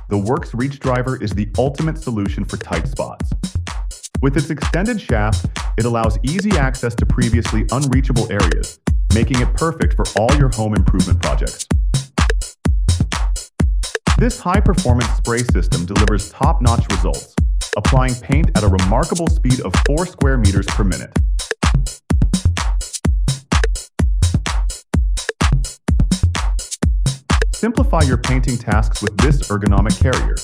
the Works Reach driver is the ultimate solution for tight spots. With its extended shaft, it allows easy access to previously unreachable areas, making it perfect for all your home improvement projects. This high-performance spray system delivers top-notch results, applying paint at a remarkable speed of 4 square meters per minute. Simplify your painting tasks with this ergonomic carrier.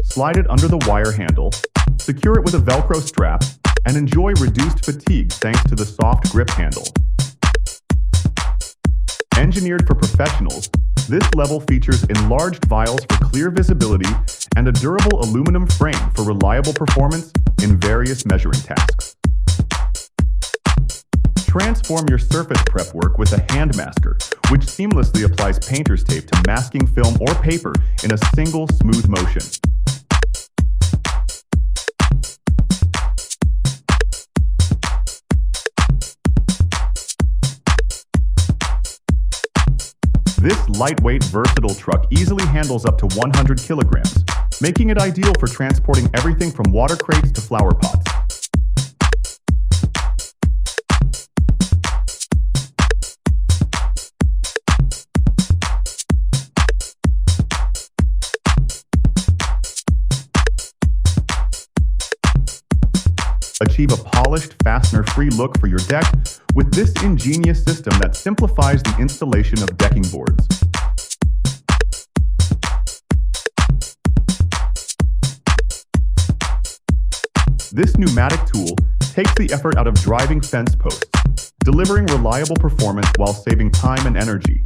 Slide it under the wire handle, secure it with a Velcro strap, and enjoy reduced fatigue thanks to the soft grip handle. Engineered for professionals, this level features enlarged vials for clear visibility and a durable aluminum frame for reliable performance in various measuring tasks. Transform your surface prep work with a hand masker, which seamlessly applies painter's tape to masking film or paper in a single smooth motion. This lightweight, versatile truck easily handles up to 100 kilograms, making it ideal for transporting everything from water crates to flower pots. Achieve a polished, fastener-free look for your deck with this ingenious system that simplifies the installation of decking boards. This pneumatic tool takes the effort out of driving fence posts, delivering reliable performance while saving time and energy.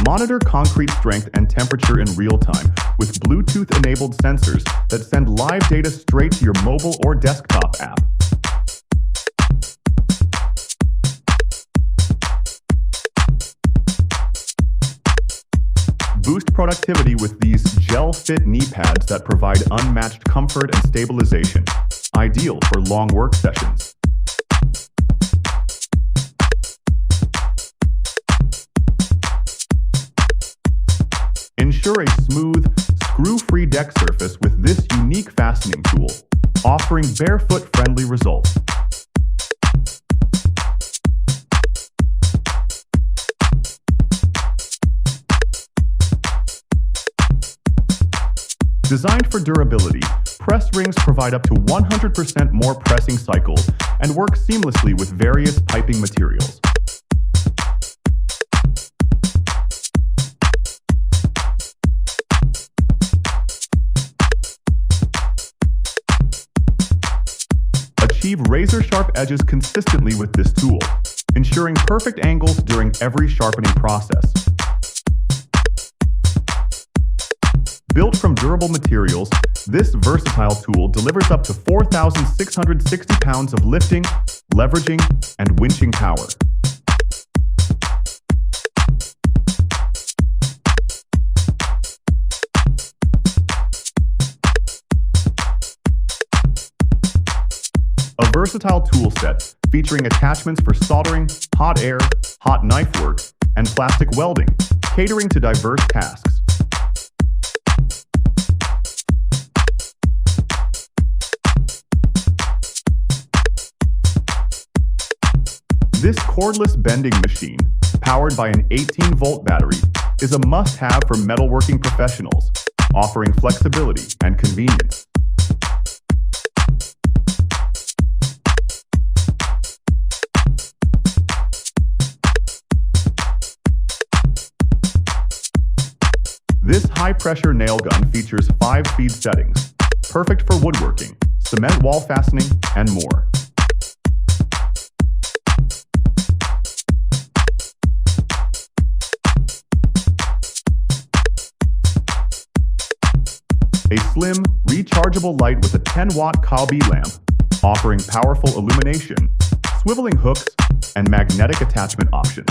Monitor concrete strength and temperature in real time with Bluetooth-enabled sensors that send live data straight to your mobile or desktop app. Boost productivity with these gel-fit knee pads that provide unmatched comfort and stabilization, ideal for long work sessions. Ensure a smooth, screw-free deck surface with this unique fastening tool, offering barefoot-friendly results. Designed for durability, press rings provide up to 100% more pressing cycles and work seamlessly with various piping materials. Achieve razor-sharp edges consistently with this tool, ensuring perfect angles during every sharpening process. Built from durable materials, this versatile tool delivers up to 4,660 pounds of lifting, leveraging, and winching power. A versatile tool set featuring attachments for soldering, hot air, hot knife work, and plastic welding, catering to diverse tasks. This cordless bending machine, powered by an 18-volt battery, is a must-have for metalworking professionals, offering flexibility and convenience. This high-pressure nail gun features 5 speed settings, perfect for woodworking, cement wall fastening, and more. A slim, rechargeable light with a 10-watt Calbi lamp, offering powerful illumination, swiveling hooks, and magnetic attachment options.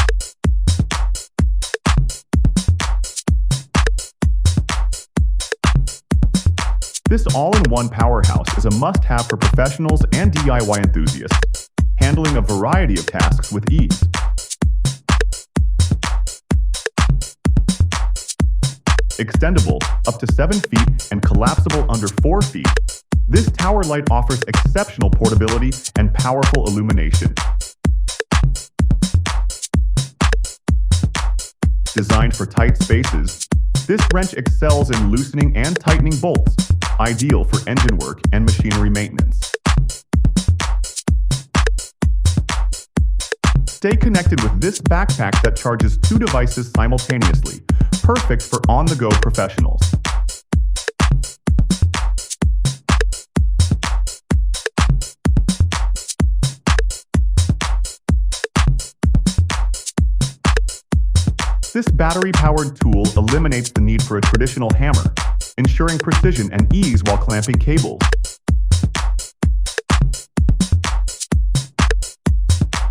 This all-in-one powerhouse is a must-have for professionals and DIY enthusiasts, handling a variety of tasks with ease. extendable up to 7 feet and collapsible under 4 feet. This tower light offers exceptional portability and powerful illumination. Designed for tight spaces, this wrench excels in loosening and tightening bolts, ideal for engine work and machinery maintenance. Stay connected with this backpack that charges 2 devices simultaneously, perfect for on-the-go professionals. This battery-powered tool eliminates the need for a traditional hammer, ensuring precision and ease while clamping cables.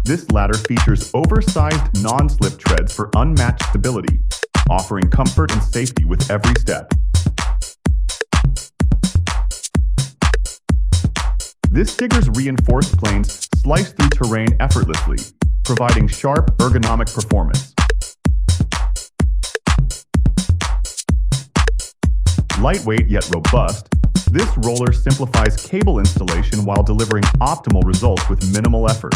This ladder features oversized non-slip treads for unmatched stability, offering comfort and safety with every step. This digger's reinforced planes slice through terrain effortlessly, providing sharp, ergonomic performance. Lightweight yet robust, this roller simplifies cable installation while delivering optimal results with minimal effort.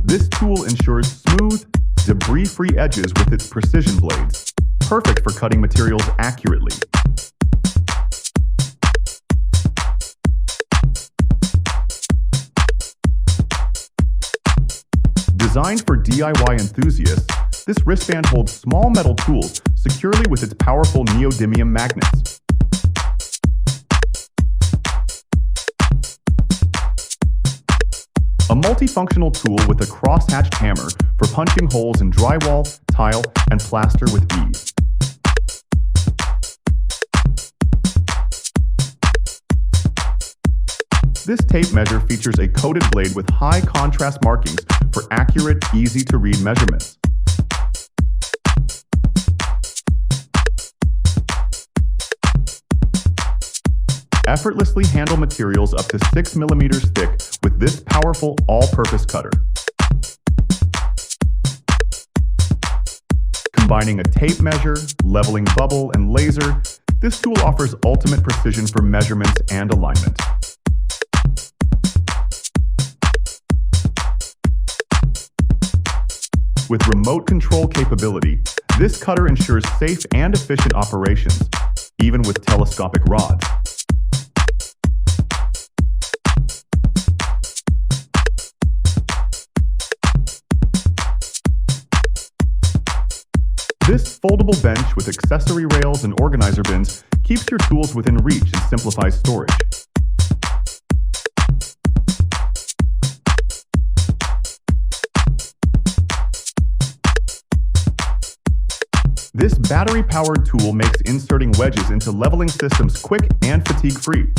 This tool ensures smooth, debris-free edges with its precision blades, perfect for cutting materials accurately. Designed for DIY enthusiasts, this wristband holds small metal tools securely with its powerful neodymium magnets. A multifunctional tool with a cross-hatched hammer for punching holes in drywall, tile, and plaster with ease. This tape measure features a coated blade with high contrast markings for accurate, easy-to-read measurements. Effortlessly handle materials up to 6 millimeters thick with this powerful all-purpose cutter. Combining a tape measure, leveling bubble, and laser, this tool offers ultimate precision for measurements and alignment. With remote control capability, this cutter ensures safe and efficient operations, even with telescopic rods. This foldable bench with accessory rails and organizer bins keeps your tools within reach and simplifies storage. This battery-powered tool makes inserting wedges into leveling systems quick and fatigue-free.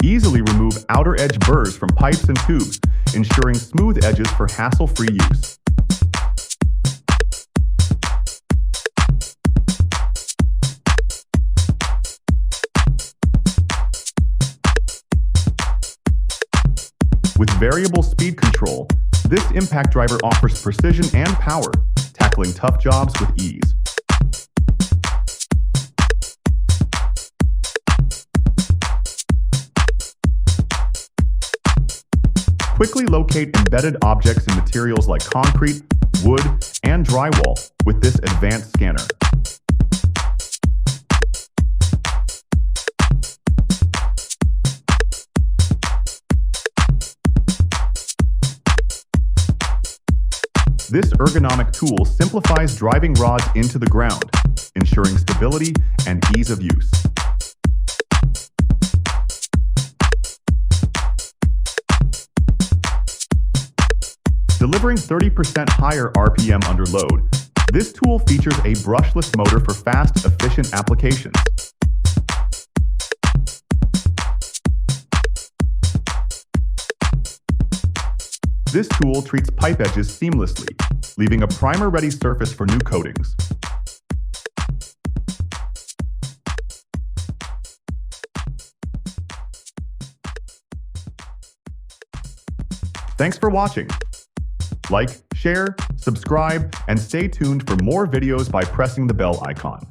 Easily remove outer edge burrs from pipes and tubes, ensuring smooth edges for hassle-free use. With variable speed control, this impact driver offers precision and power, tackling tough jobs with ease. Quickly locate embedded objects in materials like concrete, wood, and drywall with this advanced scanner. This ergonomic tool simplifies driving rods into the ground, ensuring stability and ease of use. Delivering 30% higher RPM under load, this tool features a brushless motor for fast, efficient applications. This tool treats pipe edges seamlessly, leaving a primer-ready surface for new coatings. Thanks for watching. Like, share, subscribe, and stay tuned for more videos by pressing the bell icon.